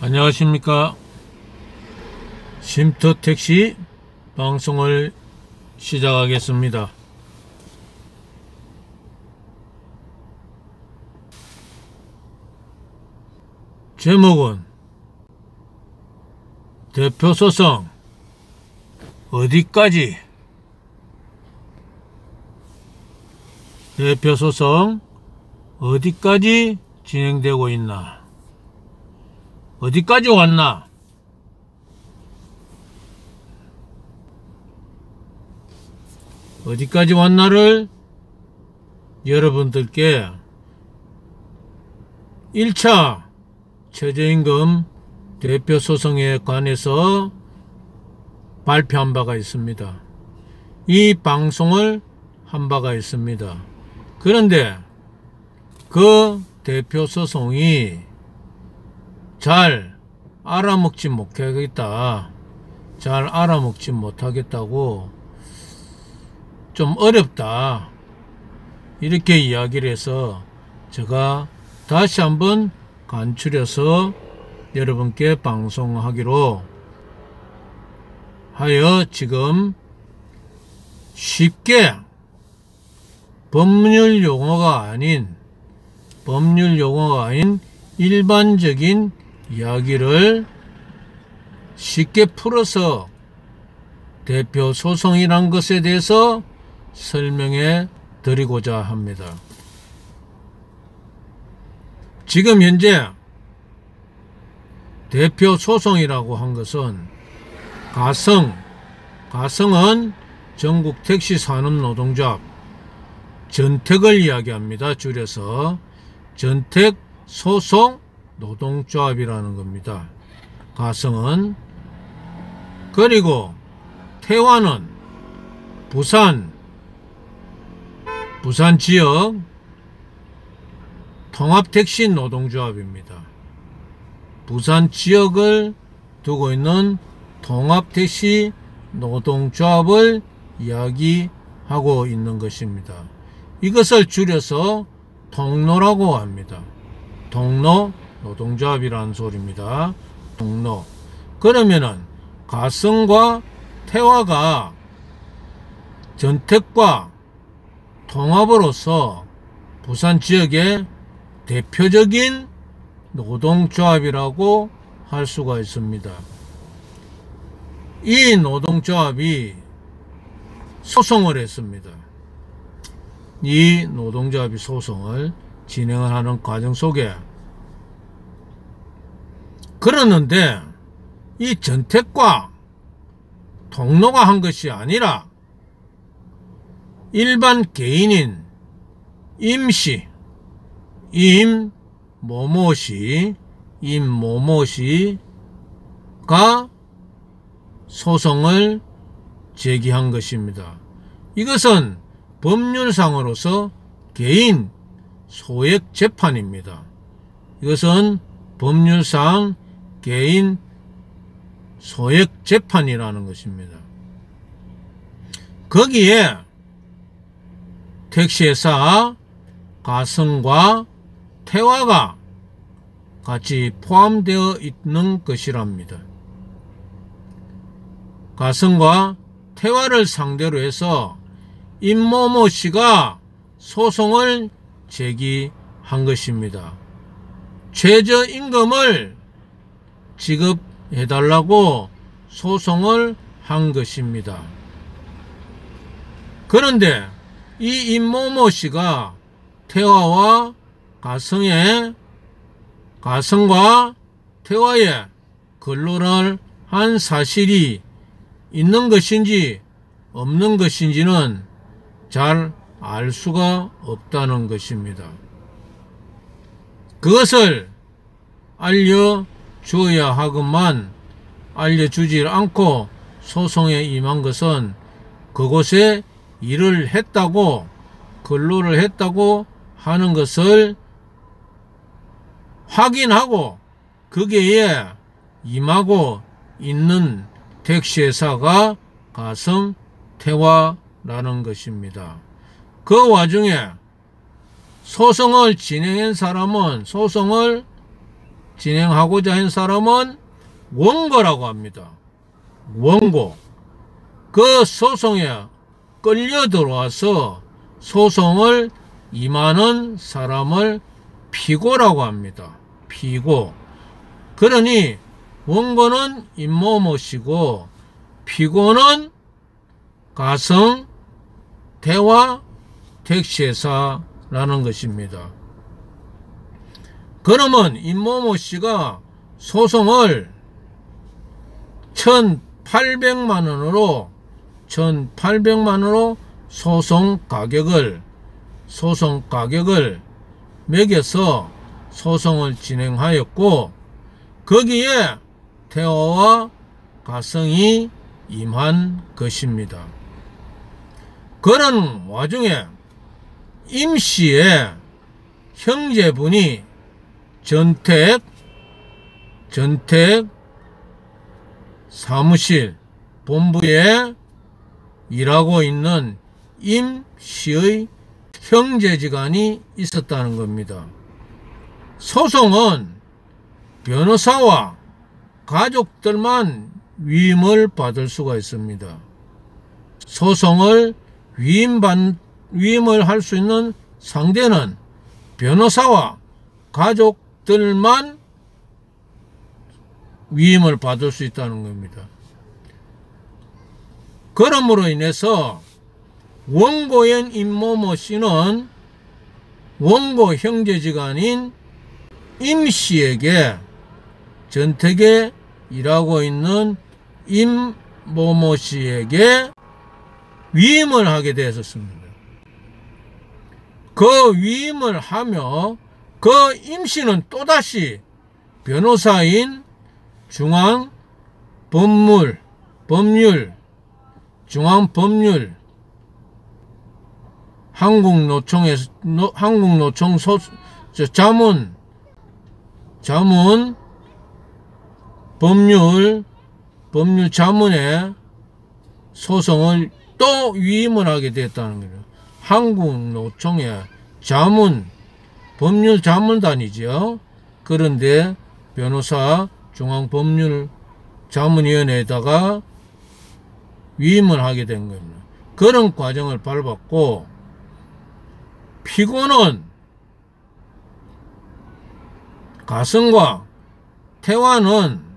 안녕하십니까. 쉼터택시 방송을 시작하겠습니다. 제목은 대표소송 어디까지? 대표소송 어디까지 진행되고 있나? 어디까지 왔나? 어디까지 왔나를 여러분들께 1차 최저임금 대표소송에 관해서 발표한 바가 있습니다. 이 방송을 한 바가 있습니다. 그런데 그 대표소송이 잘 알아먹지 못하겠다, 잘 알아먹지 못하겠다고 좀 어렵다, 이렇게 이야기를 해서 제가 다시 한번 간추려서 여러분께 방송하기로 하여 지금 쉽게 법률 용어가 아닌 일반적인 이야기를 쉽게 풀어서 대표 소송이란 것에 대해서 설명해 드리고자 합니다. 지금 현재 대표 소송이라고 한 것은 가성은 전국 택시 산업 노동조합, 전택을 이야기합니다. 줄여서 전택 소송 노동조합이라는 겁니다. 가성은. 그리고 태화는 부산 지역 통합택시 노동조합입니다. 부산 지역을 두고 있는 통합택시 노동조합을 이야기하고 있는 것입니다. 이것을 줄여서 통노라고 합니다. 통노 노동조합이라는 소리입니다. 통노. 그러면은 가성과 태화가 전택과 통합으로서 부산 지역의 대표적인 노동조합이라고 할 수가 있습니다. 이 노동조합이 소송을 했습니다. 이 노동조합이 소송을 진행을 하는 과정 속에 그러는데 이 전택과 통로가 한 것이 아니라 일반 개인인 임모씨가 소송을 제기한 것입니다. 이것은 법률상으로서 개인 소액 재판입니다. 이것은 법률상 개인 소액 재판이라는 것입니다. 거기에 택시회사 가성과 태화가 같이 포함되어 있는 것이랍니다. 가성과 태화를 상대로 해서 임모모 씨가 소송을 제기한 것입니다. 최저임금을 지급해달라고 소송을 한 것입니다. 그런데 이 임모모 씨가 태화와 가성과 태화에 근로를 한 사실이 있는 것인지 없는 것인지는 잘 알 수가 없다는 것입니다. 그것을 알려줘야 하건만 알려주지 않고 소송에 임한 것은 그곳에 일을 했다고, 근로를 했다고 하는 것을 확인하고 거기에 임하고 있는 택시회사가 가성 태화라는 것입니다. 그 와중에 소송을 진행한 사람은 소송을 진행하고자 한 사람은 원고라고 합니다. 원고. 그 소송에 끌려 들어와서 소송을 임하는 사람을 피고라고 합니다. 피고. 그러니 원고는 임모모 씨고 피고는 가성 태화 택시회사라는 것입니다. 그러면 임모모 씨가 소송을 1,800만 원으로 소송 가격을 매겨서 소송을 진행하였고, 거기에 태화와 가성이 임한 것입니다. 그런 와중에 임씨의 형제분이 전택 사무실 본부에 일하고 있는 임씨의 형제지간이 있었다는 겁니다. 소송은 변호사와 가족들만 위임을 받을 수가 있습니다. 소송을 위임을 할 수 있는 상대는 변호사와 가족들만 위임을 받을 수 있다는 겁니다. 그러므로 인해서 원고인 임모모 씨는 원고 형제지간인 임씨에게 전택에 일하고 있는 임모모 씨에게 위임을 하게 되었습니다. 그 위임을 하며 그 임씨는 또다시 변호사인 중앙법률 한국노총 자문 법률 자문에 소송을 또 위임을 하게 됐다는 거예요. 한국노총의 법률 자문단이죠. 그런데 변호사 중앙법률 자문위원회에다가 위임을 하게 된 겁니다. 그런 과정을 밟았고, 피고는 가성과 태화는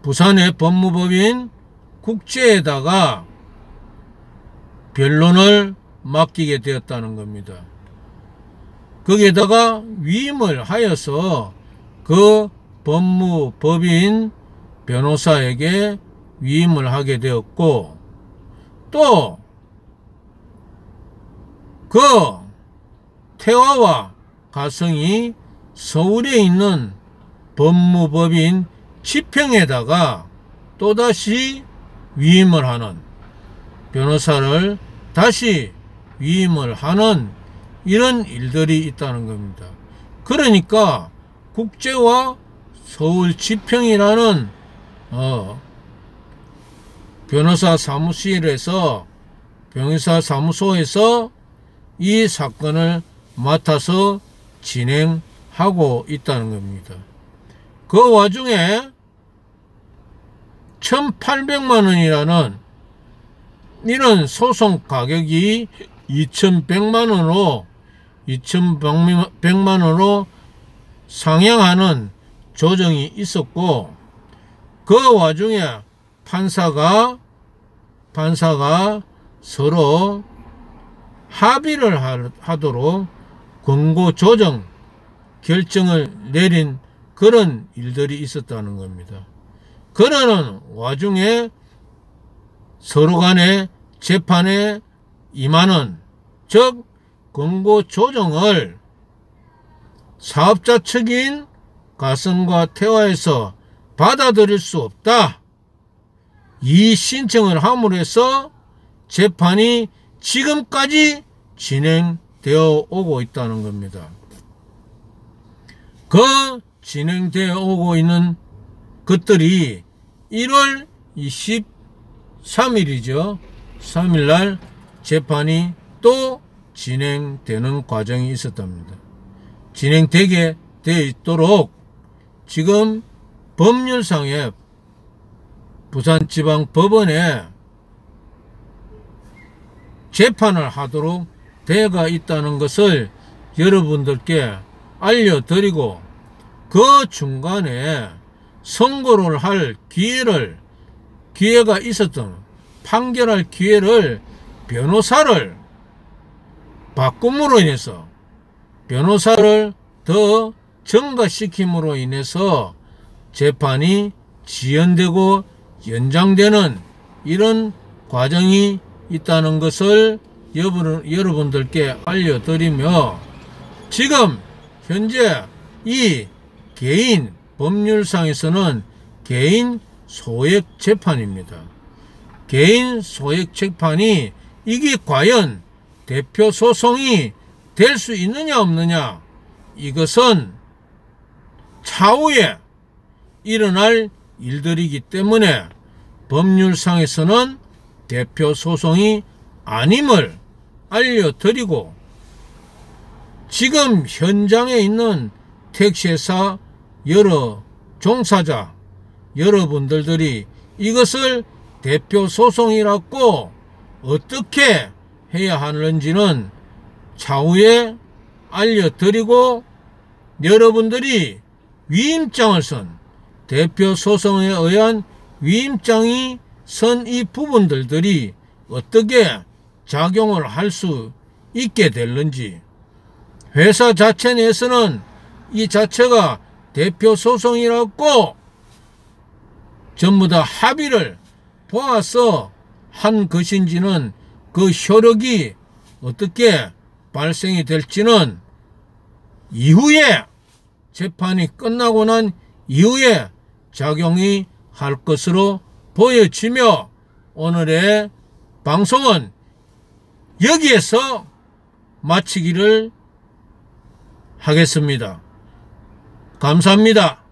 부산의 법무법인 국제에다가 변론을 맡기게 되었다는 겁니다. 거기에다가 위임을 하여서 그 법무법인 변호사에게 위임을 하게 되었고, 또 그 태화와 가성이 서울에 있는 법무법인 지평에다가 또다시 위임을 하는, 변호사를 다시 위임을 하는 이런 일들이 있다는 겁니다. 그러니까 국제와 서울 지평이라는 변호사 사무소에서 이 사건을 맡아서 진행하고 있다는 겁니다. 그 와중에 1,800만 원이라는 이런 소송 가격이 2,100만 원으로 상향하는 조정이 있었고, 그 와중에 판사가 서로 합의를 하도록 권고 조정 결정을 내린 그런 일들이 있었다는 겁니다. 그러는 와중에 서로 간에 재판에 임하는, 즉 권고 조정을 사업자 측인 가성과 태화에서 받아들일 수 없다, 이 신청을 함으로 해서 재판이 지금까지 진행되어 오고 있다는 겁니다. 그 진행되어 오고 있는 것들이 1월 23일이죠. 3일날 재판이 또 진행되는 과정이 있었답니다. 진행되게 되어 있도록 지금 법률상의 부산지방법원에 재판을 하도록 되어가 있다는 것을 여러분들께 알려드리고, 그 중간에 선고를 할 기회가 있었던, 판결할 기회를 변호사를 바꿈으로 인해서, 변호사를 더 증가시킴으로 인해서 재판이 지연되고 연장되는 이런 과정이 있다는 것을 여러분들께 알려드리며, 지금 현재 이 개인 법률상에서는 개인 소액 재판입니다. 개인 소액 재판이 이게 과연 대표 소송이 될 수 있느냐 없느냐, 이것은 차후에 일어날 일들이기 때문에 법률상에서는 대표 소송이 아님을 알려드리고, 지금 현장에 있는 택시회사 여러 종사자 여러분들이 이것을 대표 소송이라고 어떻게 해야 하는지는 차후에 알려드리고, 여러분들이 위임장을 선, 대표 소송에 의한 위임장이 선 이 부분들이 어떻게 작용을 할 수 있게 될는지, 회사 자체 내에서는 이 자체가 대표 소송이라고 전부 다 합의를 보아서 한 것인지는, 그 효력이 어떻게 발생이 될지는 이후에, 재판이 끝나고 난 이후에 작용이 할 것으로 보여지며, 오늘의 방송은 여기에서 마치기를 하겠습니다. 감사합니다.